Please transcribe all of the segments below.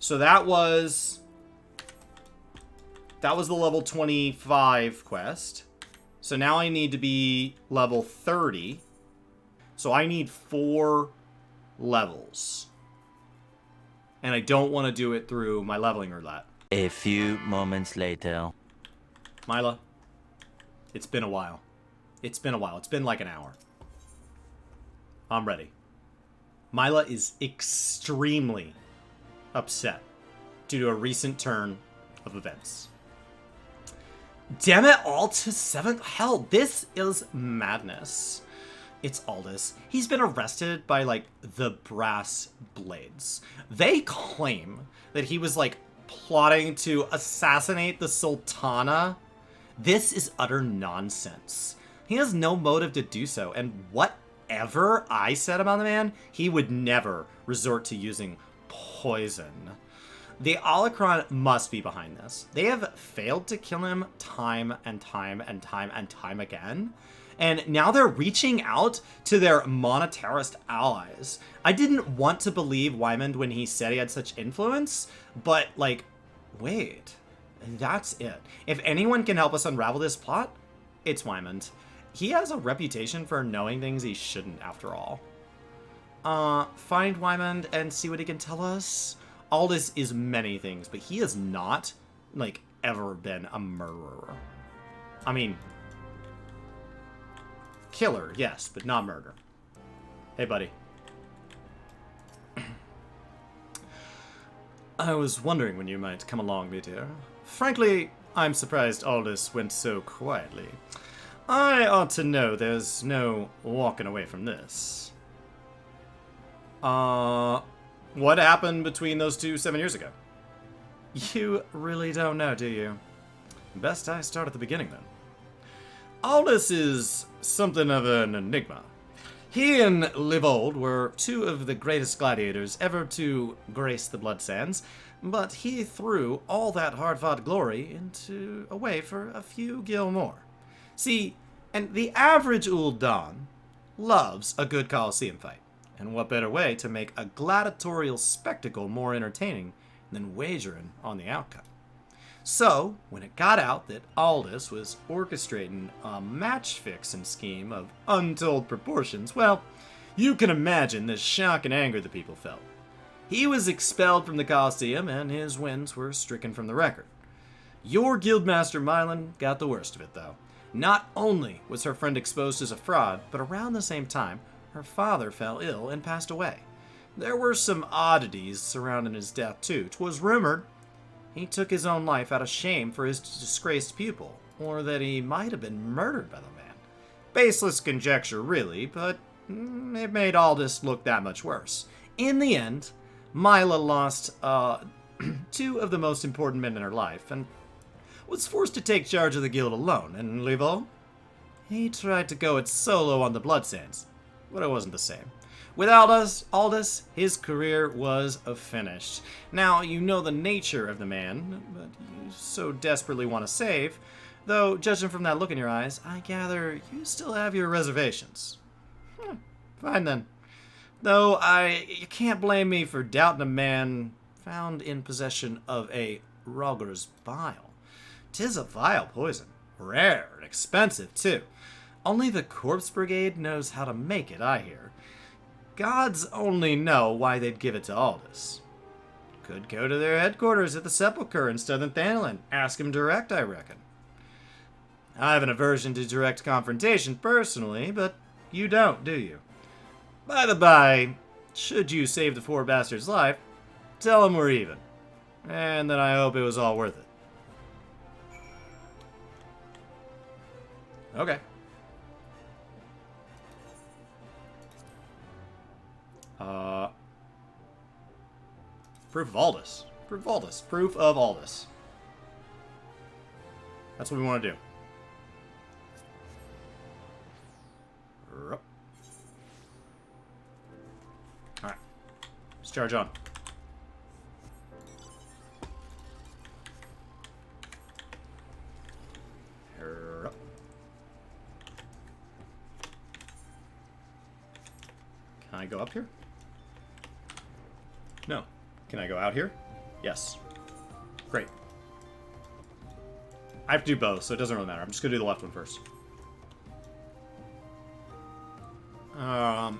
So that was the level 25 quest. So now I need to be level 30. So I need 4 levels. And I don't want to do it through my leveling roulette. A few moments later. Mila, it's been a while. It's been a while. It's been like an hour. I'm ready. Mila is extremely upset due to a recent turn of events. Damn it, all to 7th? Hell, this is madness. It's Aldous. He's been arrested by, like, the Brass Blades. They claim that he was, like, plotting to assassinate the Sultana. This is utter nonsense. He has no motive to do so, and whatever I said about the man, he would never resort to using poison. The Alacron must be behind this. They have failed to kill him time and time and time and time again. And now they're reaching out to their monetarist allies. I didn't want to believe Wymond when he said he had such influence, but, like, wait, that's it. If anyone can help us unravel this plot, it's Wymond. He has a reputation for knowing things he shouldn't, after all. Find Wymond and see what he can tell us. Aldous is many things, but he has not, like, ever been a murderer. I mean, killer, yes, but not murder. Hey, buddy. I was wondering when you might come along, Meteor. Frankly, I'm surprised Aldous went so quietly. I ought to know there's no walking away from this. What happened between those two 7 years ago? You really don't know, do you? Best I start at the beginning, then. Aldous is something of an enigma. He and Livold were two of the greatest gladiators ever to grace the Blood Sands, but he threw all that hard-fought glory away for a few gil more. See, and the average Ul'Dan loves a good Colosseum fight. And what better way to make a gladiatorial spectacle more entertaining than wagering on the outcome? So, when it got out that Aldous was orchestrating a match-fixing scheme of untold proportions, well, you can imagine the shock and anger the people felt. He was expelled from the Colosseum, and his wins were stricken from the record. Your Guildmaster Mylan got the worst of it, though. Not only was her friend exposed as a fraud, but around the same time, her father fell ill and passed away. There were some oddities surrounding his death, too. 'Twas rumored he took his own life out of shame for his disgraced pupil, or that he might have been murdered by the man. Baseless conjecture, really, but it made Aldous look that much worse. In the end, Mila lost two of the most important men in her life, and was forced to take charge of the guild alone. And Livo? He tried to go it solo on the Blood Sands, but it wasn't the same. Without Aldous, his career was finished. Now, you know the nature of the man, but you so desperately want to save, though, judging from that look in your eyes, I gather you still have your reservations. Fine then. Though you can't blame me for doubting a man found in possession of a Rogger's bile. 'Tis a vile poison, rare and expensive, too. Only the Corpse Brigade knows how to make it, I hear. Gods only know why they'd give it to Aldous. Could go to their headquarters at the Sepulchre in Southern Thanalan. Ask him direct, I reckon. I have an aversion to direct confrontation personally, but you don't, do you? By the by, should you save the poor bastard's life, tell him we're even. And then I hope it was all worth it. Okay. Proof of Aldous. Proof of Aldous. Proof of Aldous. That's what we want to do. Alright. Let's charge on. Can I go up here? No. Can I go out here? Yes. Great. I have to do both, so it doesn't really matter. I'm just going to do the left one first.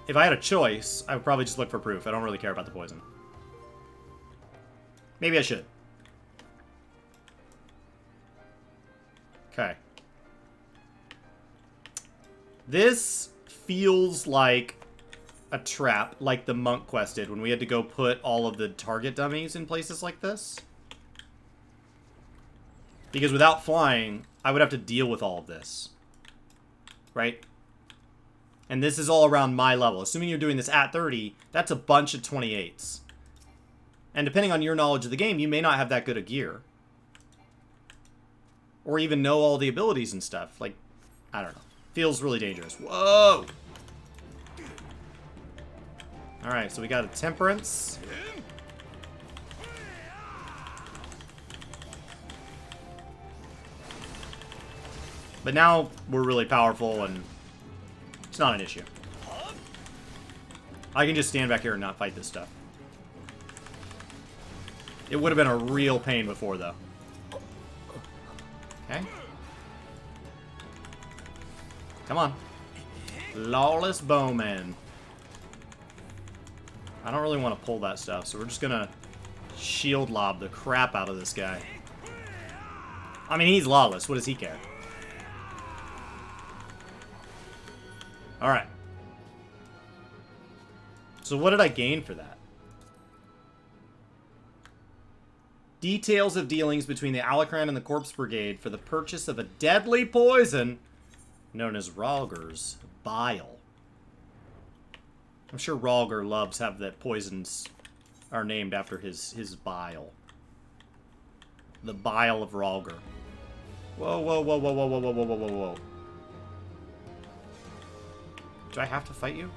If I had a choice, I would probably just look for proof. I don't really care about the poison. Maybe I should. Okay. This feels like a trap, like the monk quest did when we had to go put all of the target dummies in places like this. Because without flying, I would have to deal with all of this. Right? And this is all around my level. Assuming you're doing this at 30, that's a bunch of 28s. And depending on your knowledge of the game, you may not have that good a gear. Or even know all the abilities and stuff. Like, I don't know. Feels really dangerous. Whoa! Alright, so we got a Temperance. But now we're really powerful and it's not an issue. I can just stand back here and not fight this stuff. It would have been a real pain before, though. Okay. Come on. Lawless Bowman. I don't really want to pull that stuff, so we're just gonna shield lob the crap out of this guy. I mean, he's lawless. What does he care? Alright. So what did I gain for that? Details of dealings between the Alacran and the Corpse Brigade for the purchase of a deadly poison known as Ralger's Bile. I'm sure Ralger loves have that poisons are named after his bile. The Bile of Ralger. Whoa, whoa, whoa, whoa, whoa, whoa, whoa, whoa, whoa, whoa, whoa. Do I have to fight you?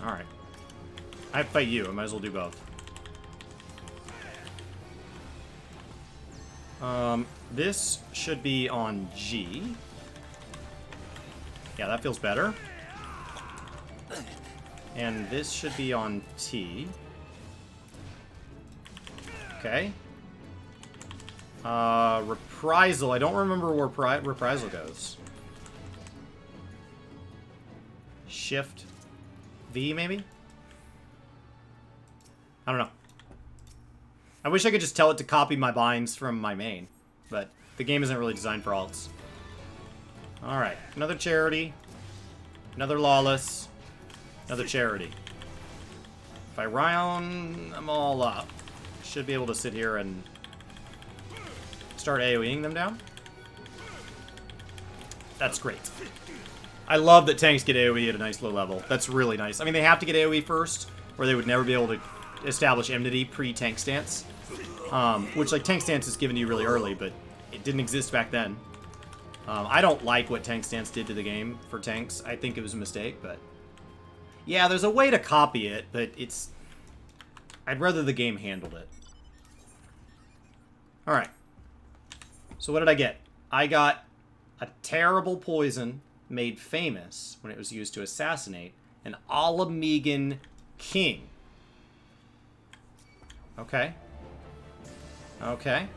Alright. I have to fight you. I might as well do both. This should be on G. Yeah, that feels better. And this should be on T. Okay. Reprisal. I don't remember where Reprisal goes. Shift V, maybe? I don't know. I wish I could just tell it to copy my binds from my main, but the game isn't really designed for alts. Alright, another charity. Another lawless. Another charity. If I round them all up, should be able to sit here and start AoEing them down. That's great. I love that tanks get AoE at a nice low level. That's really nice. I mean, they have to get AoE first, or they would never be able to establish enmity pre-tank stance. Which, like, tank stance is given to you really early, but it didn't exist back then. I don't like what tank stance did to the game for tanks. I think it was a mistake, but... yeah, there's a way to copy it, but it's... I'd rather the game handled it. Alright. So what did I get? I got a terrible poison made famous when it was used to assassinate an Alamegan king. Okay. Okay.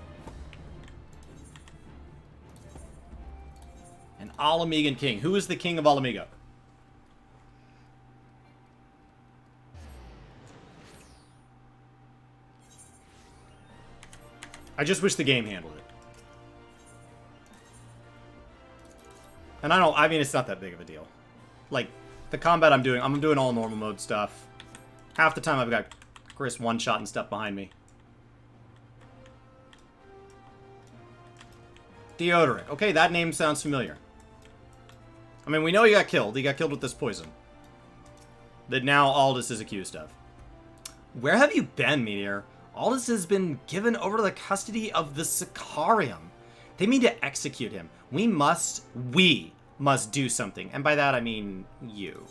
An Alamegan king. Who is the king of Alamego? I just wish the game handled it. And I mean, it's not that big of a deal. Like, the combat I'm doing all normal mode stuff. Half the time I've got Chris one-shot and stuff behind me. Deodorant. Okay, that name sounds familiar. I mean, we know he got killed. He got killed with this poison. That now Aldous is accused of. Where have you been, Meteor? Aldous has been given over to the custody of the Sicarium. They mean to execute him. We must do something. And by that, I mean you.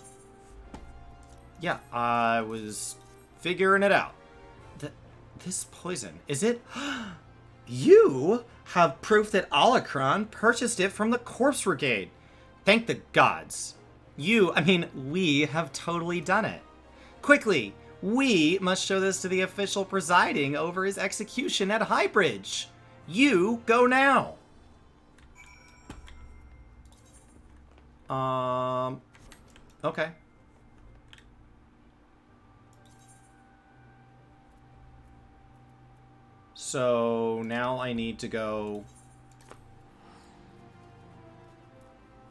Yeah, I was figuring it out. This poison, is it? You have proof that Alacran purchased it from the Corpse Brigade. Thank the gods. We have totally done it. Quickly, We must show this to the official presiding over his execution at Highbridge. You go now. Okay. So now I need to go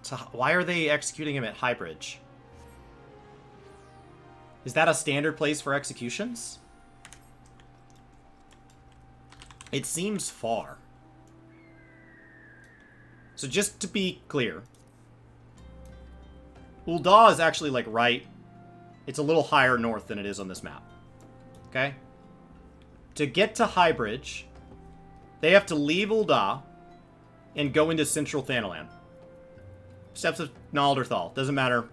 to... Why are they executing him at Highbridge? Is that a standard place for executions? It seems far. So just to be clear, Ul'dah is actually like right. It's a little higher north than it is on this map. Okay? To get to Highbridge, they have to leave Ul'dah and go into central Thanalan. Steps of Nald or Thal. Doesn't matter.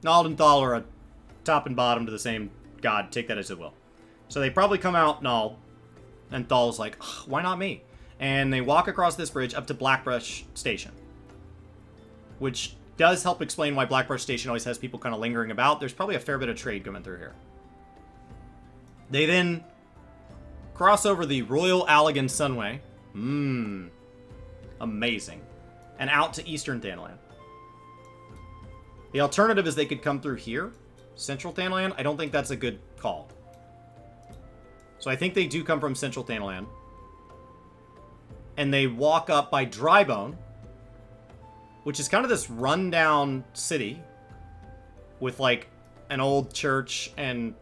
Nald and Thal are a top and bottom to the same god. Take that as it will. So they probably come out Nald, and Thal's like, why not me? And they walk across this bridge up to Blackbrush Station. Which does help explain why Blackbrush Station always has people kind of lingering about. There's probably a fair bit of trade coming through here. They then cross over the Royal Allegan Sunway. Amazing. And out to Eastern Thanalan. The alternative is they could come through here. Central Thanalan. I don't think that's a good call. So I think they do come from Central Thanalan. And they walk up by Drybone, which is kind of this rundown city with like an old church and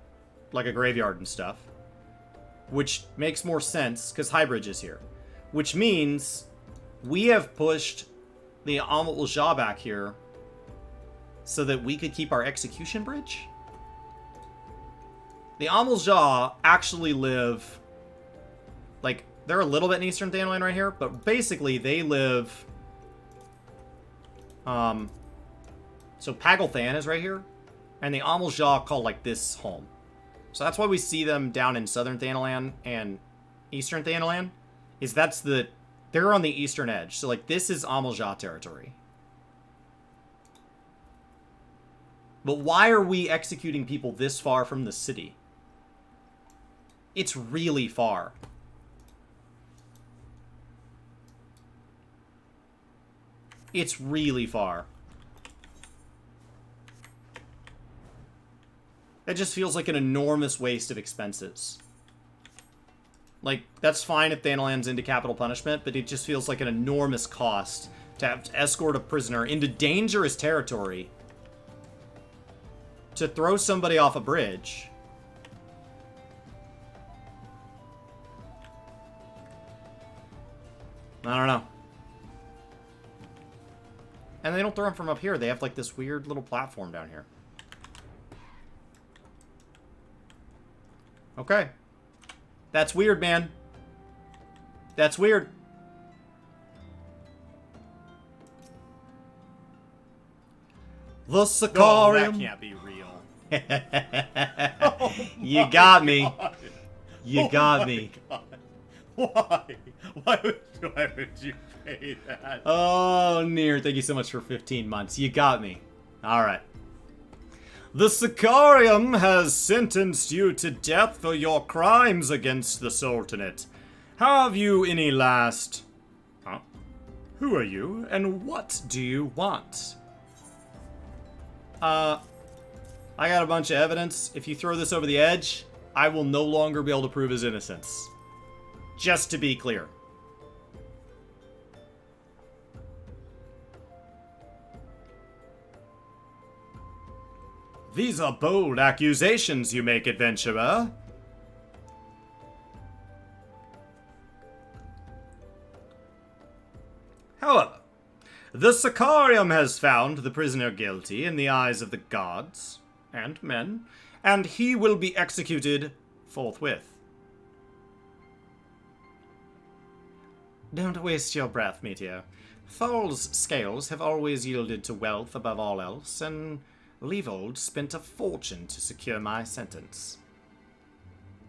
like a graveyard and stuff, which makes more sense because Highbridge is here, which means we have pushed the Amal Ul'dah back here so that we could keep our execution bridge. The Amal Ul'dah actually live, like, they're a little bit in Eastern Thanalan right here, but basically they live, so Pagalthan is right here, and the Amal Ul'dah call, like, this home. So that's why we see them down in Southern Thanalan and Eastern Thanalan, is they're on the eastern edge. So, like, this is Amal Ul'dah territory. But why are we executing people this far from the city? It's really far. It's really far. That just feels like an enormous waste of expenses. Like, that's fine if Thanalan's into capital punishment, but it just feels like an enormous cost to have to escort a prisoner into dangerous territory to throw somebody off a bridge. I don't know. And they don't throw them from up here. They have, like, this weird little platform down here. Okay. That's weird, man. That's weird. The Sicarium. Oh, that can't be real. You got me. God. You got me. God. Why? Why would you pay that? Oh, Near, thank you so much for 15 months. You got me. Alright. The Sicarium has sentenced you to death for your crimes against the Sultanate. Have you any last... Huh? Who are you, and what do you want? I got a bunch of evidence. If you throw this over the edge, I will no longer be able to prove his innocence. Just to be clear. These are bold accusations you make, adventurer. However, the Sicarium has found the prisoner guilty in the eyes of the gods and men, and he will be executed forthwith. Don't waste your breath, Meteor. Thal's scales have always yielded to wealth above all else, and Leavold spent a fortune to secure my sentence.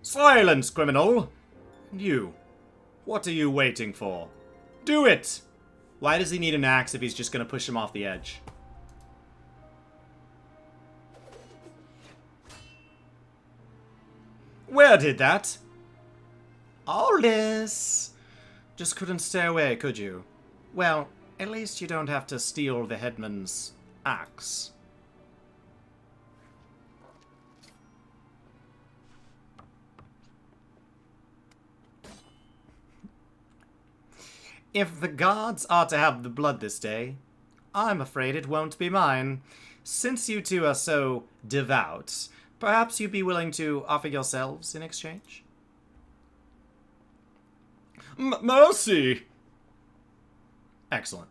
Silence, criminal! And you, what are you waiting for? Do it! Why does he need an axe if he's just going to push him off the edge? Where did that? Aldous! Just couldn't stay away, could you? Well, at least you don't have to steal the headman's axe. If the gods are to have the blood this day, I'm afraid it won't be mine. Since you two are so devout, perhaps you'd be willing to offer yourselves in exchange? Mercy! Excellent.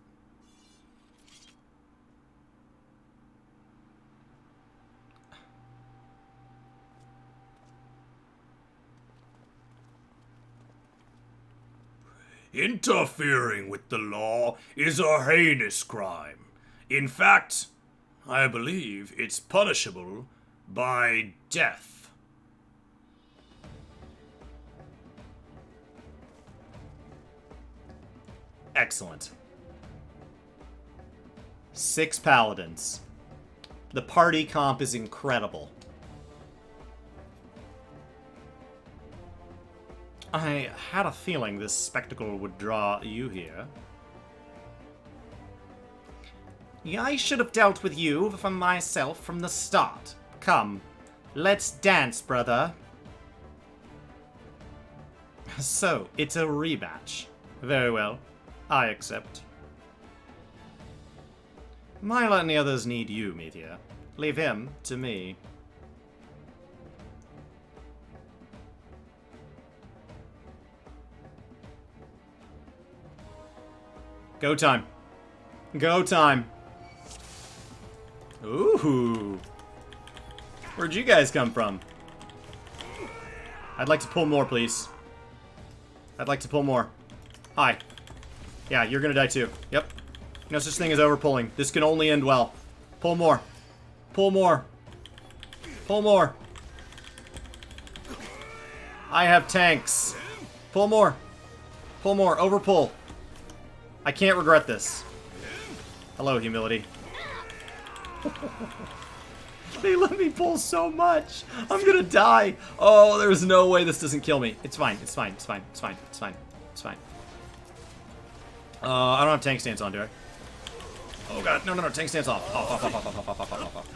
Interfering with the law is a heinous crime. In fact, I believe it's punishable by death. Excellent. 6 paladins. The party comp is incredible. I had a feeling this spectacle would draw you here. Yeah, I should have dealt with you for myself from the start. Come, let's dance, brother. So, it's a rematch. Very well. I accept. Myla and the others need you, Meteor. Leave him to me. Go time. Go time. Ooh. Where'd you guys come from? I'd like to pull more, please. I'd like to pull more. Hi. Yeah, you're gonna die too. Yep. No such thing as overpulling. This can only end well. Pull more. Pull more. Pull more. I have tanks. Pull more. Pull more. Overpull. I can't regret this. Hello, humility. They let me pull so much. I'm gonna die. Oh, there's no way this doesn't kill me. It's fine. It's fine. It's fine. It's fine. It's fine. It's fine. I don't have tank stance on, do I? Oh god, no, no, no, tank stance off. Off, off, off, off, off, off, off, off, off.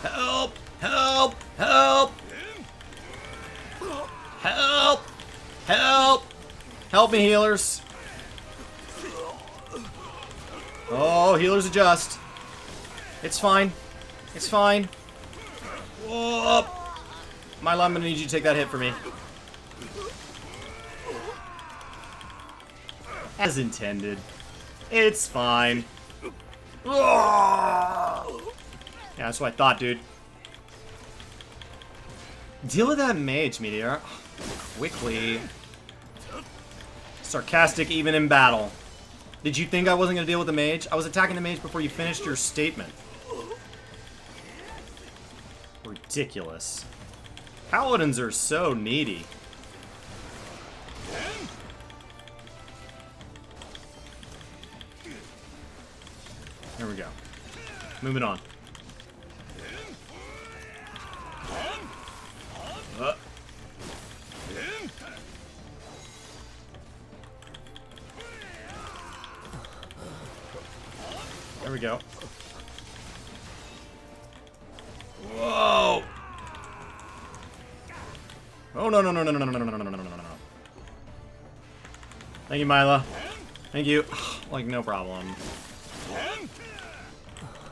Help! Help! Help! Help! Help! Help me, healers. Oh, healers adjust. It's fine. It's fine. Whoa. Myla, I'm gonna need you to take that hit for me. As intended. It's fine. Yeah, that's what I thought, dude. Deal with that mage, Meteor. Quickly. Sarcastic even in battle. Did you think I wasn't going to deal with the mage? I was attacking the mage before you finished your statement. Ridiculous. Paladins are so needy. There we go. Moving on. There we go. Whoa! Oh no no no no no no no no no no no no no no! Thank you, Myla. Thank you. Like no problem.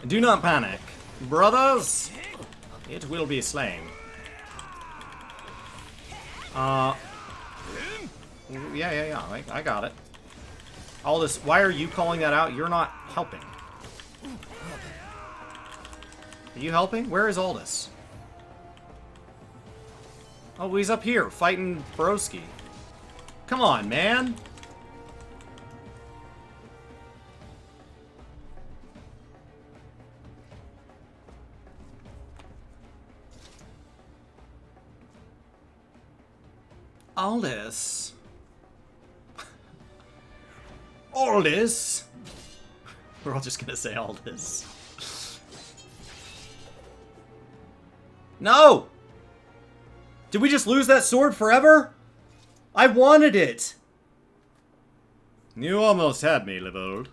Do not panic, brothers. It will be slain. Yeah. I got it. All this. Why are you calling that out? You're not helping. Are you helping? Where is Aldous? Oh, he's up here fighting Broski. Come on, man. Aldous. Aldous. We're all just gonna say Aldous. No! Did we just lose that sword forever? I wanted it! You almost had me, Livold.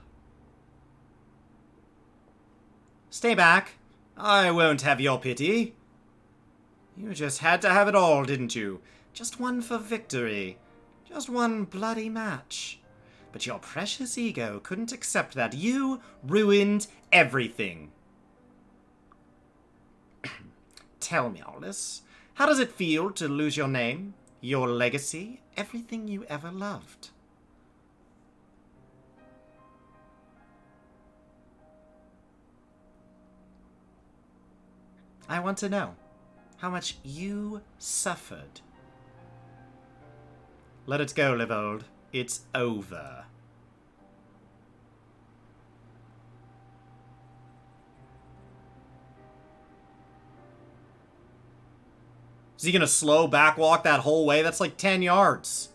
Stay back. I won't have your pity. You just had to have it all, didn't you? Just one for victory. Just one bloody match. But your precious ego couldn't accept that. You ruined everything. Tell me, Aldous, how does it feel to lose your name, your legacy, everything you ever loved? I want to know how much you suffered. Let it go, Livold. It's over. Is he gonna slow backwalk that whole way? That's like 10 yards.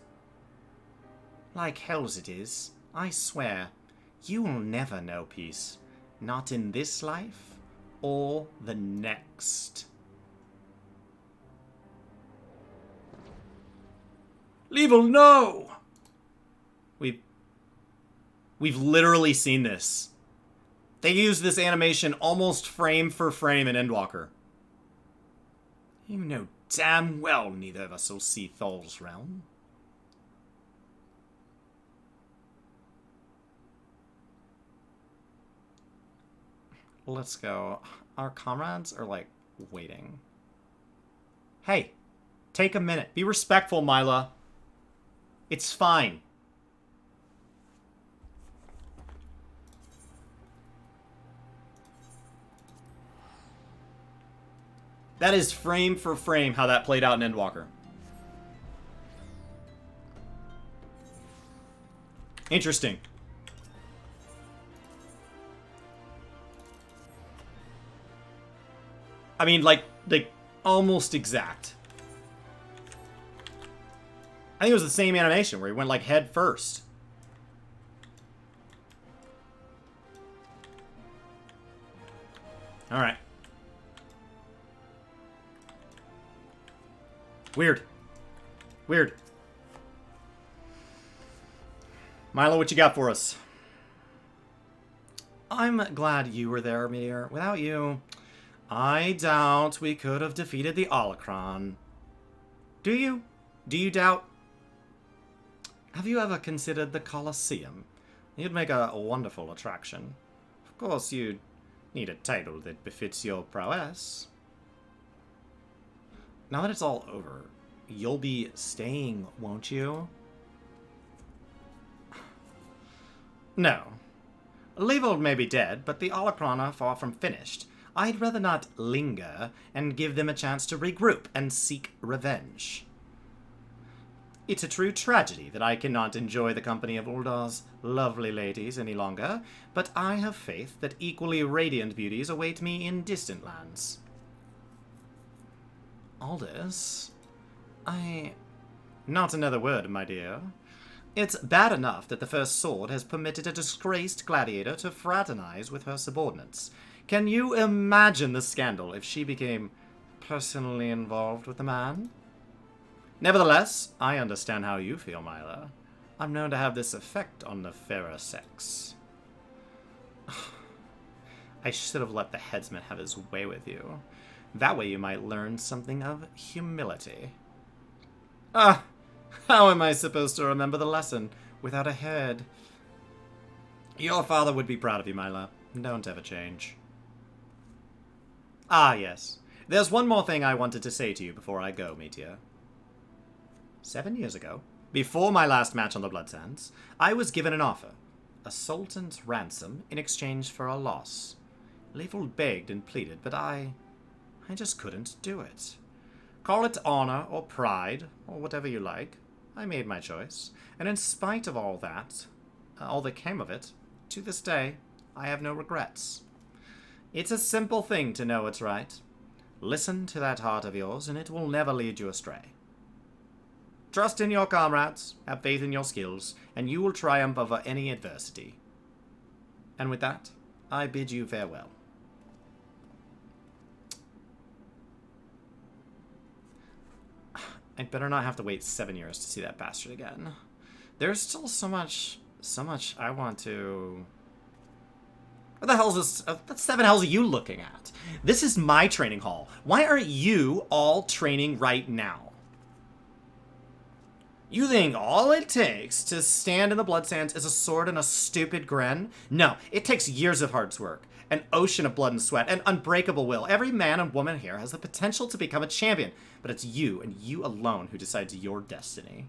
Like hell's it is. I swear, you will never know peace. Not in this life or the next. Level, no! We've literally seen this. They use this animation almost frame for frame in Endwalker. You know damn well neither of us will see Thol's realm. Let's go. Our comrades are, like, waiting. Hey, take a minute. Be respectful, Mila. It's fine. That is frame for frame how that played out in Endwalker. Interesting. I mean, like almost exact. I think it was the same animation where he went, like, head first. Alright. Weird. Weird. Milo, what you got for us? I'm glad you were there, Meteor. Without you, I doubt we could have defeated the Holocron. Do you? Do you doubt? Have you ever considered the Colosseum? You'd make a wonderful attraction. Of course, you'd need a title that befits your prowess. Now that it's all over, you'll be staying, won't you? No. Levold may be dead, but the Holocron are far from finished. I'd rather not linger and give them a chance to regroup and seek revenge. It's a true tragedy that I cannot enjoy the company of Uldar's lovely ladies any longer, but I have faith that equally radiant beauties await me in distant lands. Aldous, Not another word, my dear. It's bad enough that the First Sword has permitted a disgraced gladiator to fraternize with her subordinates. Can you imagine the scandal if she became personally involved with the man? Nevertheless, I understand how you feel, Mila. I'm known to have this effect on the fairer sex. I should have let the headsman have his way with you. That way you might learn something of humility. Ah, how am I supposed to remember the lesson without a head? Your father would be proud of you, Mila. Don't ever change. Ah, yes. There's one more thing I wanted to say to you before I go, Meteor. 7 years ago, before my last match on the Blood Sands, I was given an offer. A sultan's ransom in exchange for a loss. Levold begged and pleaded, but I just couldn't do it. Call it honor or pride, or whatever you like. I made my choice, and in spite of all that came of it, to this day, I have no regrets. It's a simple thing to know what's right. Listen to that heart of yours, and it will never lead you astray. Trust in your comrades, have faith in your skills, and you will triumph over any adversity. And with that, I bid you farewell. I better not have to wait 7 years to see that bastard again. There's still so much I want to... What the hell is this? What the 7 hells are you looking at? This is my training hall. Why aren't you all training right now? You think all it takes to stand in the blood sands is a sword and a stupid grin? No, it takes years of hard work, an ocean of blood and sweat, an unbreakable will. Every man and woman here has the potential to become a champion, but it's you and you alone who decides your destiny.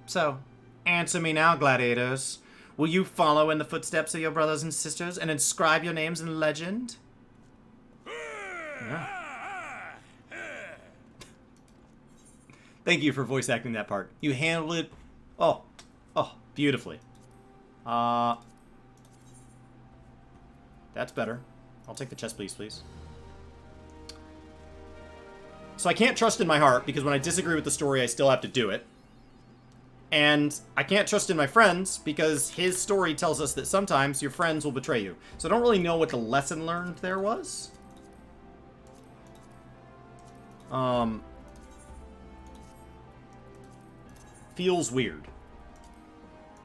So, answer me now, gladiators. Will you follow in the footsteps of your brothers and sisters and inscribe your names in legend? Yeah. Thank you for voice acting that part. You handled it, oh, beautifully. That's better. I'll take the chest, please. So I can't trust in my heart, because when I disagree with the story, I still have to do it. And I can't trust in my friends, because his story tells us that sometimes your friends will betray you. So I don't really know what the lesson learned there was. Feels weird.